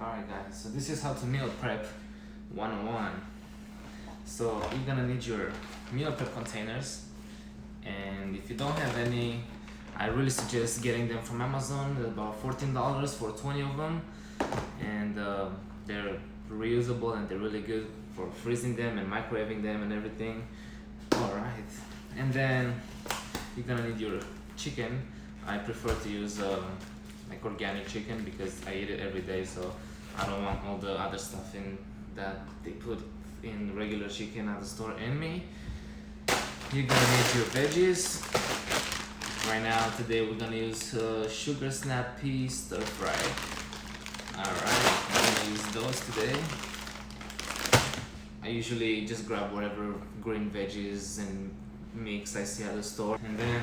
Alright guys, so this is how to meal prep 101. So you're gonna need your meal prep containers, and if you don't have any, I really suggest getting them from Amazon. They're about $14 for 20 of them, and they're reusable and they're really good for freezing them and microwaving them and everything. Alright, and then you're gonna need your chicken. I prefer to use like organic chicken because I eat it every day, so I don't want all the other stuff in that they put in regular chicken at the store in me. You're gonna need your veggies. Right now, today we're gonna use sugar snap pea stir fry. Alright, I'm gonna use those today. I usually just grab whatever green veggies and mix I see at the store. And then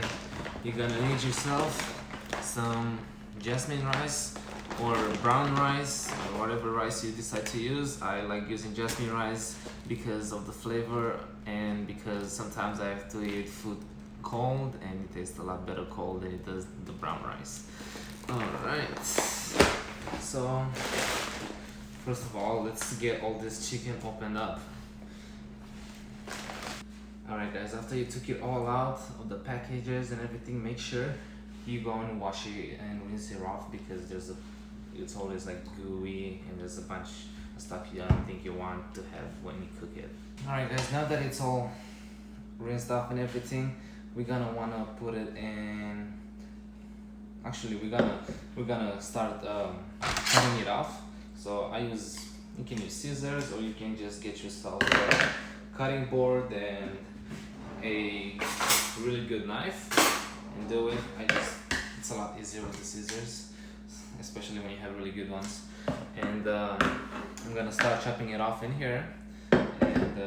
you're gonna need yourself some jasmine rice or brown rice or whatever rice you decide to use. I like using jasmine rice because of the flavor and because sometimes I have to eat food cold and it tastes a lot better cold than it does the brown rice. Alright, so first of all, let's get all this chicken opened up. Alright guys, after you took it all out of the packages and everything, make sure you go and wash it and rinse it off because it's always like gooey and there's a bunch of stuff you don't think you want to have when you cook it. Alright guys, now that it's all rinsed off and everything, we're gonna wanna put it in. Actually, we're gonna start cutting it off. So you can use scissors or you can just get yourself a cutting board and a really good knife and do it. It's a lot easier with the scissors, especially when you have really good ones. And I'm gonna start chopping it off in here, and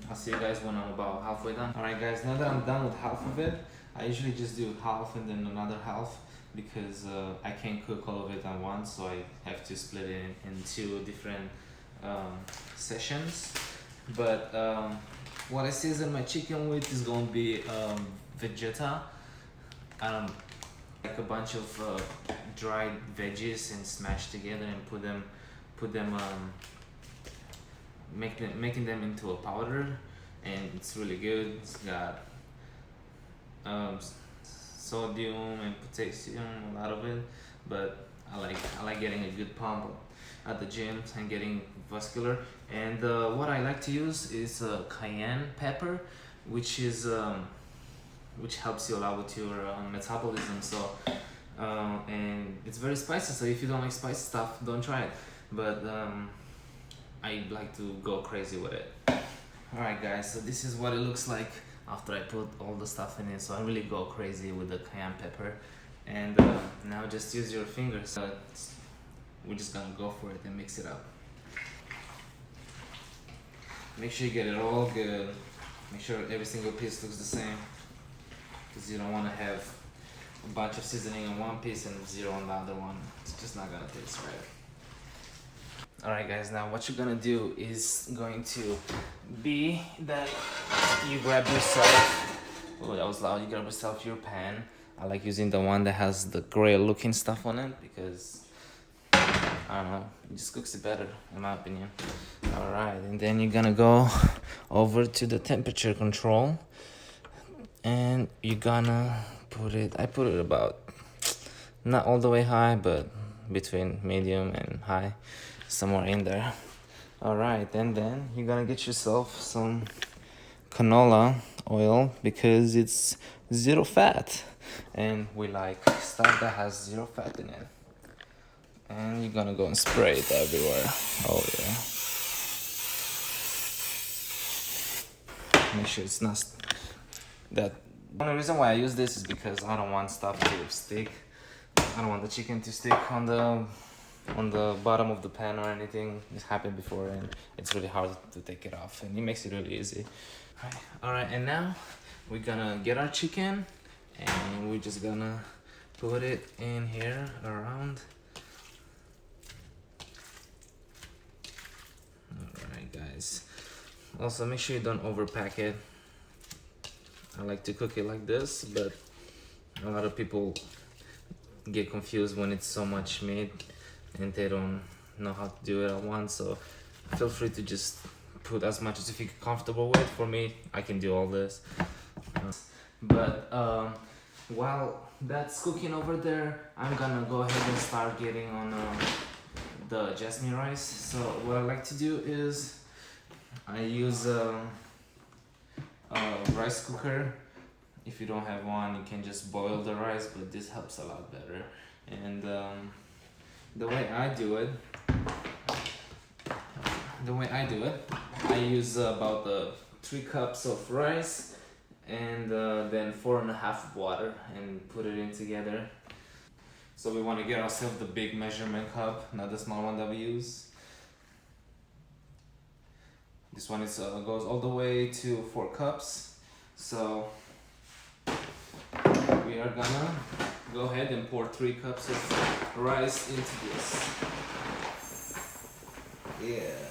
I'll see you guys when I'm about halfway done. Alright guys, now that I'm done with half of it, I usually just do half and then another half because I can't cook all of it at once, so I have to split it in two different sessions. But what I season my chicken with is going to be Vegeta. Like a bunch of dried veggies and smashed together and put them making them into a powder, and it's really good. It's got sodium and potassium, a lot of it, but I like getting a good pump at the gym and getting vascular. And what I like to use is cayenne pepper, which helps you a lot with your metabolism. So and it's very spicy, so if you don't like spicy stuff, don't try it, but I like to go crazy with it. Alright guys, so this is what it looks like after I put all the stuff in it. So I really go crazy with the cayenne pepper, and now just use your fingers. We're just gonna go for it and mix it up. Make sure you get it all good. Make sure every single piece looks the same, because you don't want to have a bunch of seasoning on one piece and zero on the other one. It's just not gonna taste right. Alright guys, now what you're gonna do is going to be that you grab yourself, oh that was loud, you grab yourself your pan. I like using the one that has the gray looking stuff on it because I don't know, it just cooks it better in my opinion. Alright, and then you're gonna go over to the temperature control and you're gonna I put it about, not all the way high, but between medium and high, somewhere in there. Alright, and then you're gonna get yourself some canola oil because it's zero fat, and we like stuff that has zero fat in it. And you're gonna go and spray it everywhere. Oh yeah. Make sure it's not that. The only reason why I use this is because I don't want stuff to stick. I don't want the chicken to stick on the bottom of the pan or anything. It's happened before and it's really hard to take it off, and it makes it really easy. Alright, and now we're gonna get our chicken and we're just gonna put it in here around. Alright guys, also make sure you don't overpack it. I like to cook it like this, but a lot of people get confused when it's so much meat and they don't know how to do it at once, so feel free to just put as much as you feel comfortable with. For me, I can do all this. But while that's cooking over there, I'm gonna go ahead and start getting on the jasmine rice. So what I like to do is I use a rice cooker. If you don't have one, you can just boil the rice, but this helps a lot better. And the way I do it, I use about 3 cups of rice and then 4.5 water and put it in together. So we want to get ourselves the big measurement cup, not the small one that we use. This one is goes all the way to 4 cups. So we are gonna go ahead and pour 3 cups of rice into this. Yeah.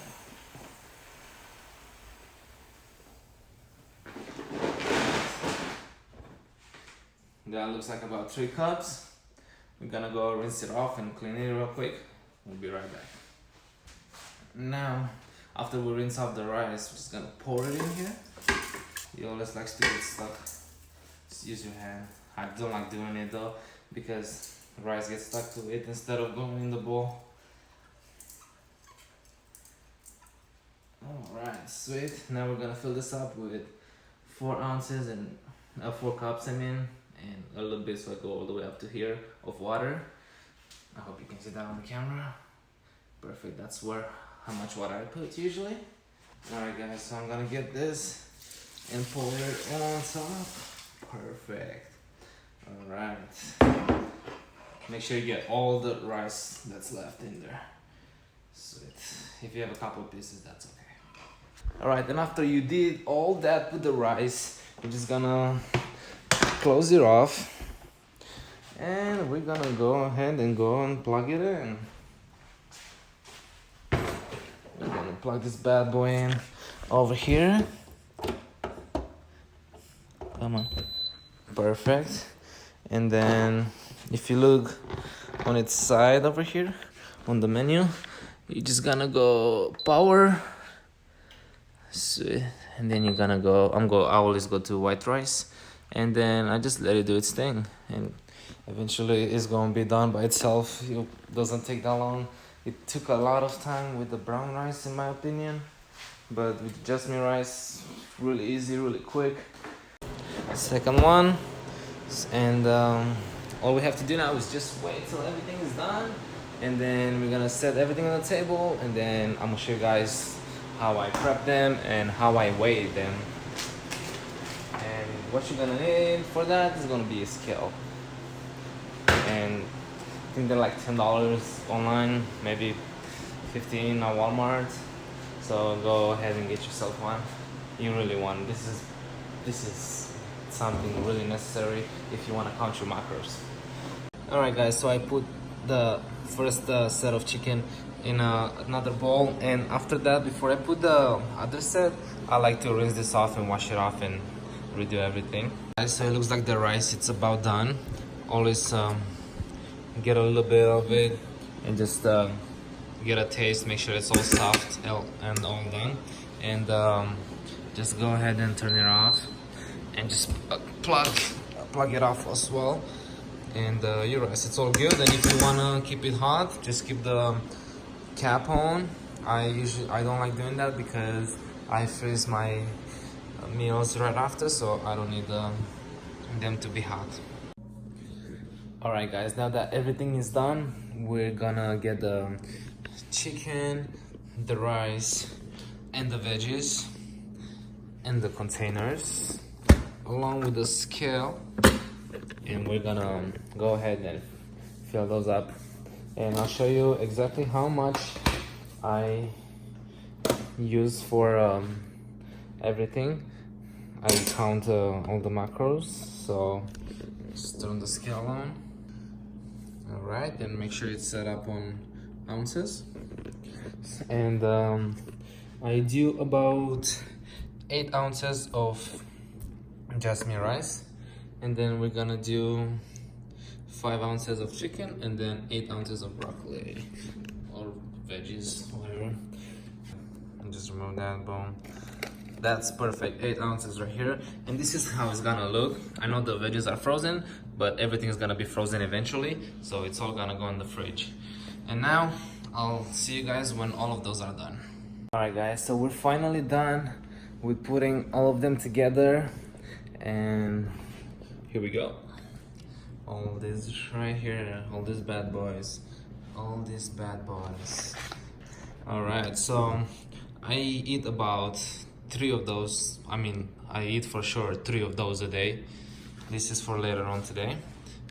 That looks like about 3 cups. We're gonna go rinse it off and clean it real quick. We'll be right back. Now, after we rinse off the rice, we're just gonna pour it in here. You always like to get stuck. Just use your hand. I don't like doing it though, because rice gets stuck to it instead of going in the bowl. Alright, sweet. Now we're gonna fill this up with 4 ounces and 4 cups, and a little bit, so I go all the way up to here of water. I hope you can see that on the camera. Perfect. That's how much water I put usually. Alright guys, so I'm gonna get this and pour it on top. Perfect. Alright. Make sure you get all the rice that's left in there. Sweet. If you have a couple of pieces, that's okay. Alright, then after you did all that with the rice, you're just gonna close it off. And we're gonna go ahead and plug it in. We're gonna plug this bad boy in over here. Come on. Perfect. And then if you look on its side over here on the menu, you're just gonna go power. Sweet. And then you're gonna go, I always go to white rice, and then I just let it do its thing, and eventually it's gonna be done by itself. It doesn't take that long. It took a lot of time with the brown rice in my opinion, but with jasmine rice, really easy, really quick. Second one, and all we have to do now is just wait till everything is done, and then we're gonna set everything on the table, and then I'm gonna show you guys how I prep them and how I weigh them. And what you're gonna need for that is gonna be a scale, and I think they're like $10 online, maybe 15 at Walmart. So go ahead and get yourself one. You really want this is something really necessary if you want to count your macros. Alright guys, so I put the first set of chicken in another bowl, and after that, before I put the other set, I like to rinse this off and wash it off and redo everything. So it looks like the rice, it's about done. Always get a little bit of it and just get a taste, make sure it's all soft and all done, and just go ahead and turn it off and just plug it off as well. And your rice, it's all good. And if you wanna keep it hot, just keep the cap on. I don't like doing that because I freeze my meals right after, so I don't need them to be hot. Alright guys, now that everything is done, we're gonna get the chicken, the rice, and the veggies in the containers along with the scale, and we're gonna go ahead and fill those up, and I'll show you exactly how much I use for everything. I count all the macros, so just turn the scale on. Alright, and make sure it's set up on ounces, and I do about 8 ounces of jasmine rice, and then we're gonna do 5 ounces of chicken, and then 8 ounces of broccoli or veggies, whatever. And just remove that bone. That's perfect, 8 ounces right here. And this is how it's gonna look. I know the veggies are frozen, but everything's gonna be frozen eventually, so it's all gonna go in the fridge. And now I'll see you guys when all of those are done. All right guys, so we're finally done with putting all of them together, and here we go. All this right here, all these bad boys, all these bad boys. All right, so I eat about 3 of those. I mean, I eat for sure 3 of those a day. This is for later on today.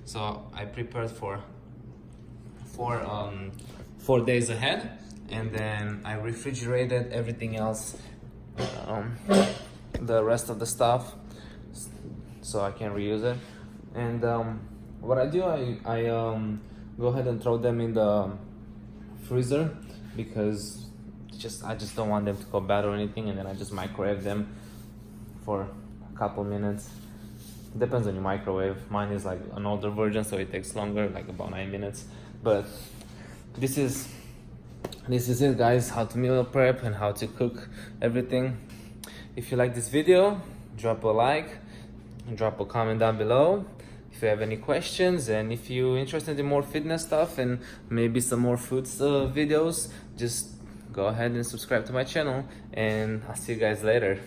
So I prepared for 4 days ahead, and then I refrigerated everything else, the rest of the stuff, so I can reuse it. And what I do, I go ahead and throw them in the freezer, because I just don't want them to go bad or anything, and then I just microwave them for a couple minutes. Depends on your microwave. Mine is like an older version, so it takes longer, like about 9 minutes. But this is it guys, how to meal prep and how to cook everything. If you like this video, drop a like and drop a comment down below if you have any questions, and if you're interested in more fitness stuff and maybe some more foods videos, just go ahead and subscribe to my channel, and I'll see you guys later.